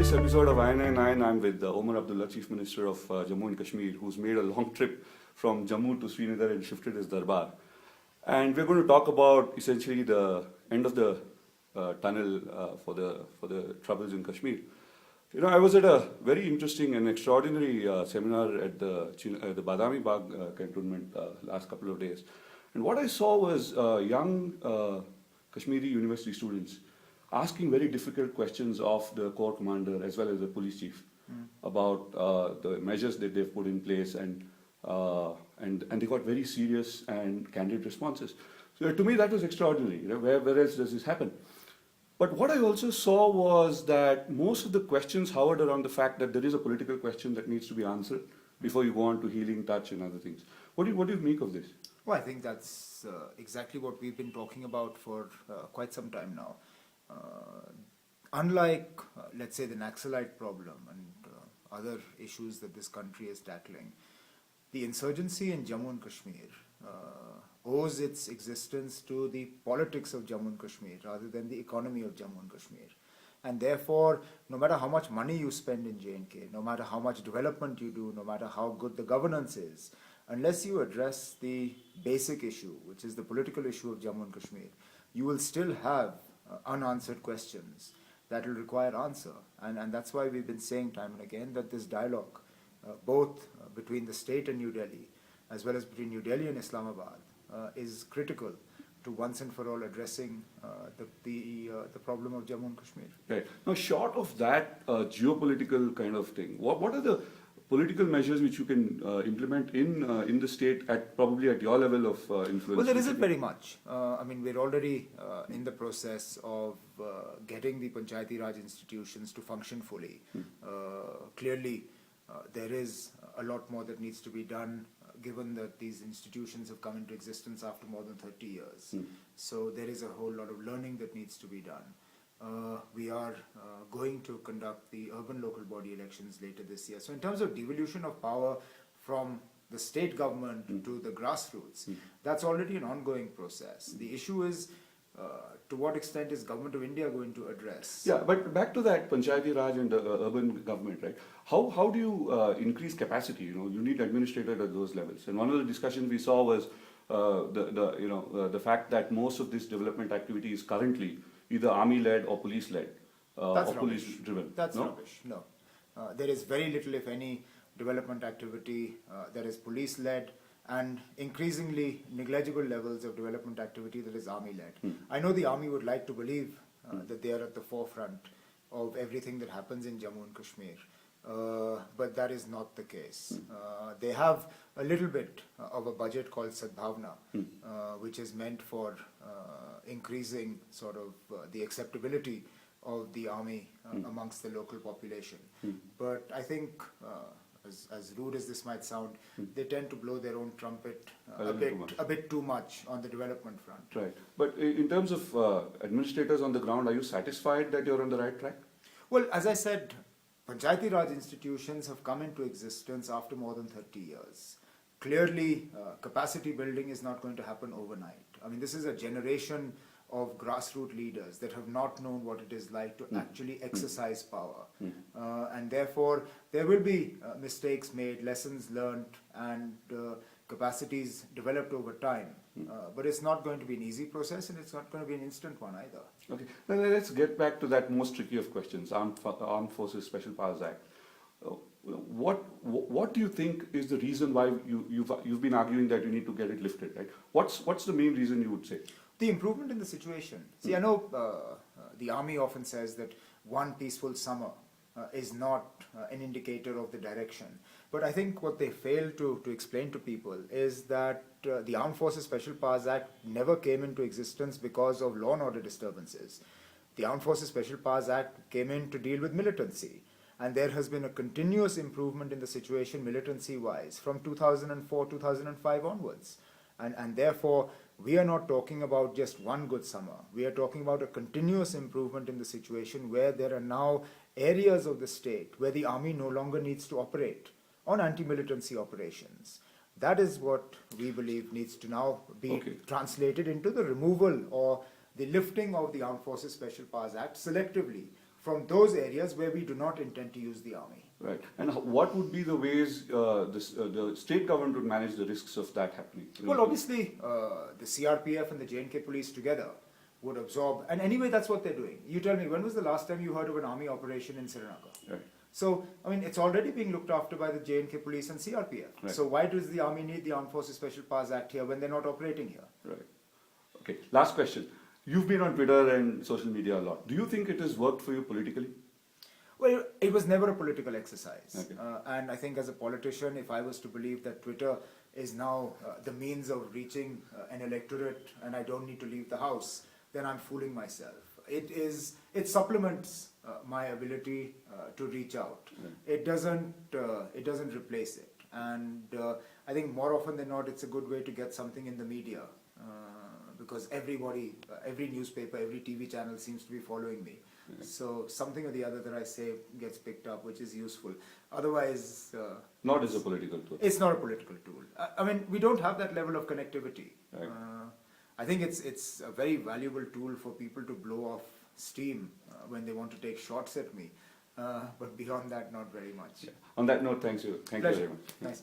this episode of INI9, I'm with Omar Abdullah, Chief Minister of Jammu and Kashmir, who's made a long trip from Jammu to Srinagar and shifted his darbar. And we're going to talk about essentially the end of the tunnel for the troubles in Kashmir. You know, I was at a very interesting and extraordinary seminar at the Badami Bagh cantonment last couple of days. And what I saw was young Kashmiri university students asking very difficult questions of the corps commander as well as the police chief about the measures that they've put in place, and they got very serious and candid responses. So to me that was extraordinary. You know, where else does this happen? But what I also saw was that most of the questions hovered around the fact that there is a political question that needs to be answered before you go on to healing touch and other things. What do you make of this? Well, I think that's exactly what we've been talking about for quite some time now. Unlike, let's say, the Naxalite problem and other issues that this country is tackling, the insurgency in Jammu and Kashmir owes its existence to the politics of Jammu and Kashmir rather than the economy of Jammu and Kashmir. And therefore, no matter how much money you spend in J&K, no matter how much development you do, no matter how good the governance is, unless you address the basic issue, which is the political issue of Jammu and Kashmir, you will still have unanswered questions that will require answer. And that's why we've been saying time and again that this dialogue, both between the state and New Delhi, as well as between New Delhi and Islamabad, is critical to once and for all addressing the problem of Jammu and Kashmir. Right. Now, short of that geopolitical kind of thing, what are the political measures which you can implement in the state probably at your level of influence? Well, there isn't very much. I mean, we're already in the process of getting the Panchayati Raj institutions to function fully. Clearly, there is a lot more that needs to be done, given that these institutions have come into existence after more than 30 years. So there is a whole lot of learning that needs to be done. We are going to conduct the urban local body elections later this year. So in terms of devolution of power from the state government to the grassroots, that's already an ongoing process. The issue is to what extent is Government of India going to address? Yeah, but back to that Panchayati Raj and urban government, right? How do you increase capacity? You know, you need administrators at those levels. And one of the discussions we saw was the fact that most of this development activity is currently either army-led or police-led or police-driven. That's rubbish. No. There is very little, if any, development activity that is police-led, and increasingly negligible levels of development activity that is army-led. I know the army would like to believe that they are at the forefront of everything that happens in Jammu and Kashmir, but that is not the case. They have a little bit of a budget called Sadbhavna, which is meant for increasing sort of the acceptability of the army amongst the local population. But I think, as rude as this might sound, they tend to blow their own trumpet a bit too much on the development front. Right. But in terms of administrators on the ground, are you satisfied that you're on the right track? Well, as I said, Panchayati Raj institutions have come into existence after more than 30 years. Clearly, capacity building is not going to happen overnight. I mean, this is a generation of grassroots leaders that have not known what it is like to actually exercise power. And therefore, there will be mistakes made, lessons learned, and capacities developed over time. But it's not going to be an easy process, and it's not going to be an instant one either. Okay. Now let's get back to that most tricky of questions, Armed Forces Special Powers Act. What do you think is the reason why you've been arguing that you need to get it lifted, right? What's the main reason you would say? The improvement in the situation. See, I know the army often says that one peaceful summer is not an indicator of the direction. But I think what they fail to explain to people is that the Armed Forces Special Powers Act never came into existence because of law and order disturbances. The Armed Forces Special Powers Act came in to deal with militancy. And there has been a continuous improvement in the situation militancy-wise from 2004, 2005 onwards. And therefore, we are not talking about just one good summer. We are talking about a continuous improvement in the situation where there are now areas of the state where the army no longer needs to operate on anti-militancy operations. That is what we believe needs to now be translated into the removal or the lifting of the Armed Forces Special Powers Act selectively from those areas where we do not intend to use the army. Right. And what would be the ways the state government would manage the risks of that happening? Well, obviously, the CRPF and the J&K police together would absorb, and anyway, that's what they're doing. You tell me, when was the last time you heard of an army operation in Srinagar? Right. So, I mean, it's already being looked after by the J&K police and CRPF. Right. So why does the army need the Armed Forces Special Powers Act here when they're not operating here? Right. Okay. Last question. You've been on Twitter and social media a lot. Do you think it has worked for you politically? Well, it was never a political exercise. Okay. And I think as a politician, if I was to believe that Twitter is now the means of reaching an electorate and I don't need to leave the house, then I'm fooling myself. It supplements my ability to reach out. Right. It doesn't replace it. And I think more often than not, it's a good way to get something in the media. Because everybody, every newspaper, every TV channel seems to be following me. Yeah. So something or the other that I say gets picked up, which is useful. Otherwise, Not as a political tool. it's not a political tool. I mean, we don't have that level of connectivity. Right. I think it's a very valuable tool for people to blow off steam when they want to take shots at me. But beyond that, not very much. Yeah. On that note, thank you. Thank you Pleasure. very much. Nice.